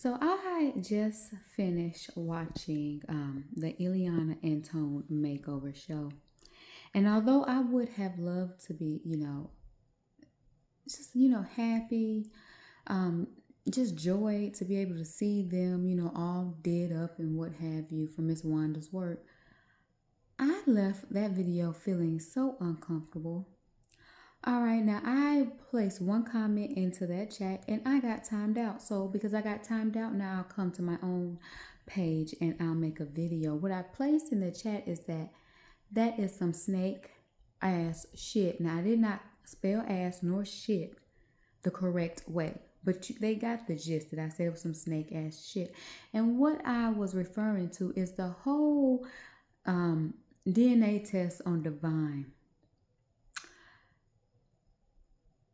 So I just finished watching the Iliana and Tone makeover show. And although I would have loved to be, happy, um, just joy to be able to see them, all did up and what have you from Miss Wanda's work, I left that video feeling so uncomfortable. All right, now I placed one comment into that chat and I got timed out. So because I got timed out, now I'll come to my own page and I'll make a video. What I placed in the chat is that is some snake ass shit. Now I did not spell ass nor shit the correct way, but they got the gist that I said it was some snake ass shit. And what I was referring to is the whole DNA test on Divine.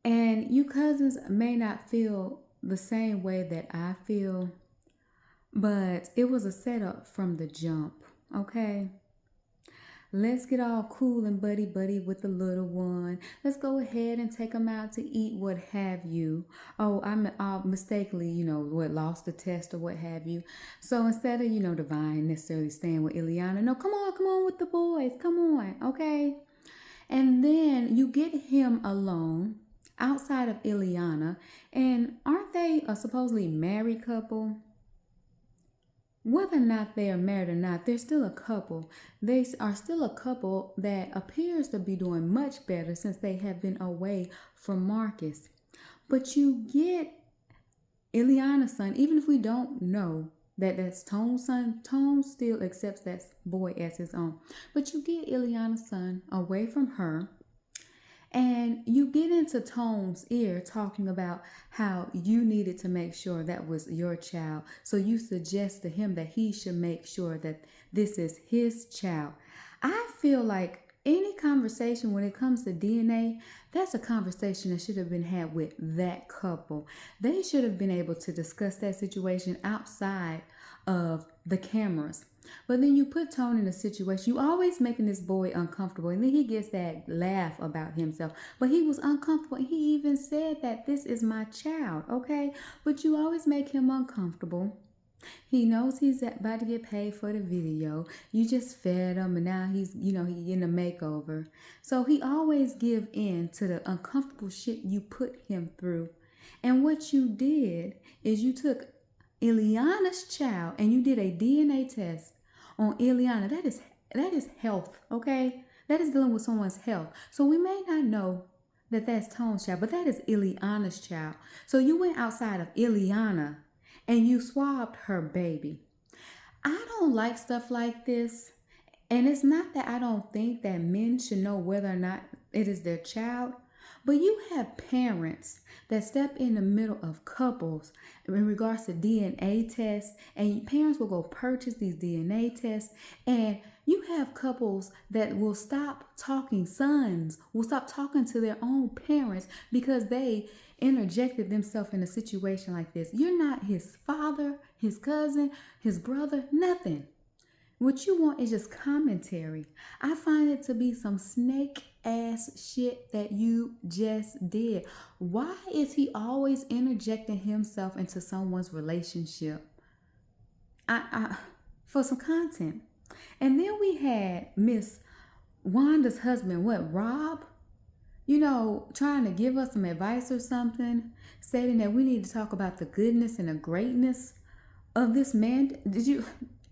And you cousins may not feel the same way that I feel, but it was a setup from the jump, okay? Let's get all cool and buddy with the little one. Let's go ahead and take them out to eat, what have you. Oh, I mistakenly, lost the test or what have you. So instead of, Divine necessarily staying with Iliana, no, come on with the boys, come on, okay? And then you get him alone outside of Iliana, and aren't they a supposedly married couple? Whether or not they are married or not, they're still a couple. They are still a couple that appears to be doing much better since they have been away from Marcus. But you get Iliana's son, even if we don't know that that's Tone's son, Tone still accepts that boy as his own. But you get Iliana's son away from her, and you get into Tone's ear talking about how you needed to make sure that was your child. So you suggest to him that he should make sure that this is his child. I feel like any conversation when it comes to DNA, that's a conversation that should have been had with that couple. They should have been able to discuss that situation outside of the cameras. But then you put Tone in a situation, you always making this boy uncomfortable, and then he gets that laugh about himself. But he was uncomfortable. He even said that this is my child, okay? But you always make him uncomfortable. He knows he's about to get paid for the video. You just fed him, and now he's, he in a makeover. So he always give in to the uncomfortable shit you put him through. And what you did is you took Iliana's child and you did a DNA test on Iliana. That is health, okay? That is dealing with someone's health. So we may not know that that's Tone's child, but that is Iliana's child. So you went outside of Iliana and you swabbed her baby. I don't like stuff like this. And it's not that I don't think that men should know whether or not it is their child, but you have parents that step in the middle of couples in regards to DNA tests, and parents will go purchase these DNA tests, and you have couples that will stop talking, sons will stop talking to their own parents because they interjected themselves in a situation like this. You're not his father, his cousin, his brother, nothing. What you want is just commentary. I find it to be some snake ass shit that you just did. Why is he always interjecting himself into someone's relationship? For some content. And then we had Miss Wanda's husband, Rob? Trying to give us some advice or something, stating that we need to talk about the goodness and the greatness of this man.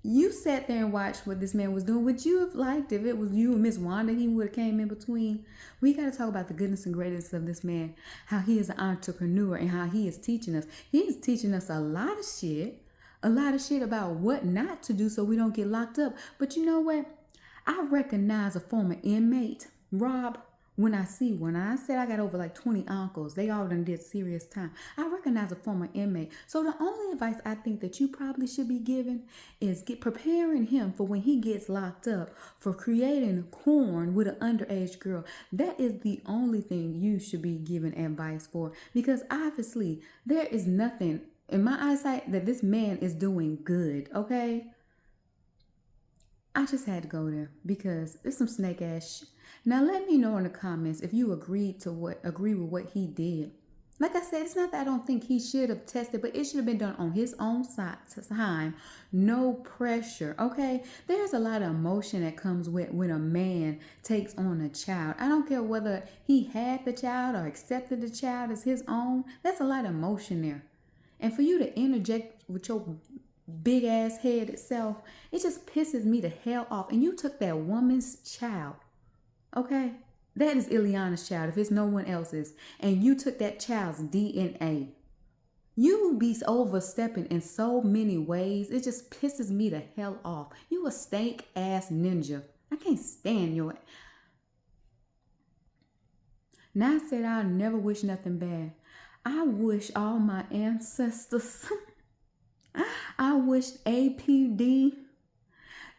You sat there and watched what this man was doing. Would you have liked if it was you and Miss Wanda, he would have came in between? We got to talk about the goodness and greatness of this man, how he is an entrepreneur and how he is teaching us. He's teaching us a lot of shit about what not to do so we don't get locked up. But you know what? I recognize a former inmate, Rob. When I said I got over like 20 uncles, they all done did serious time. I recognize a former inmate. So the only advice I think that you probably should be giving is preparing him for when he gets locked up for creating corn with an underage girl. That is the only thing you should be giving advice for, because obviously there is nothing in my eyesight that this man is doing good, okay? I just had to go there because it's some snake ass shit. Now let me know in the comments if you agree with what he did. Like I said, it's not that I don't think he should have tested, but it should have been done on his own time. No pressure, okay? There's a lot of emotion that comes with when a man takes on a child. I don't care whether he had the child or accepted the child as his own. That's a lot of emotion there. And for you to interject with your big ass head itself, it just pisses me the hell off. And you took that woman's child, okay? That is Iliana's child, if it's no one else's. And you took that child's DNA. You be overstepping in so many ways. It just pisses me the hell off. You a stank ass ninja. I can't stand your. Now I said I'll never wish nothing bad. I wish all my ancestors. I wish APD,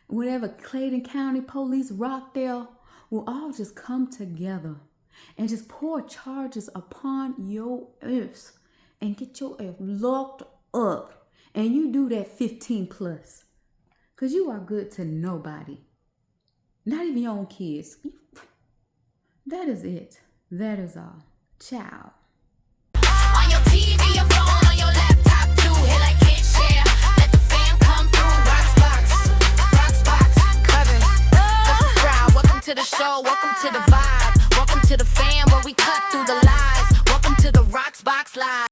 whatever, Clayton County Police, Rockdale, will all just come together and just pour charges upon your ass and get your ass locked up. And you do that 15 plus. Because you are good to nobody. Not even your own kids. That is it. That is all. Ciao. On your TV, your phone.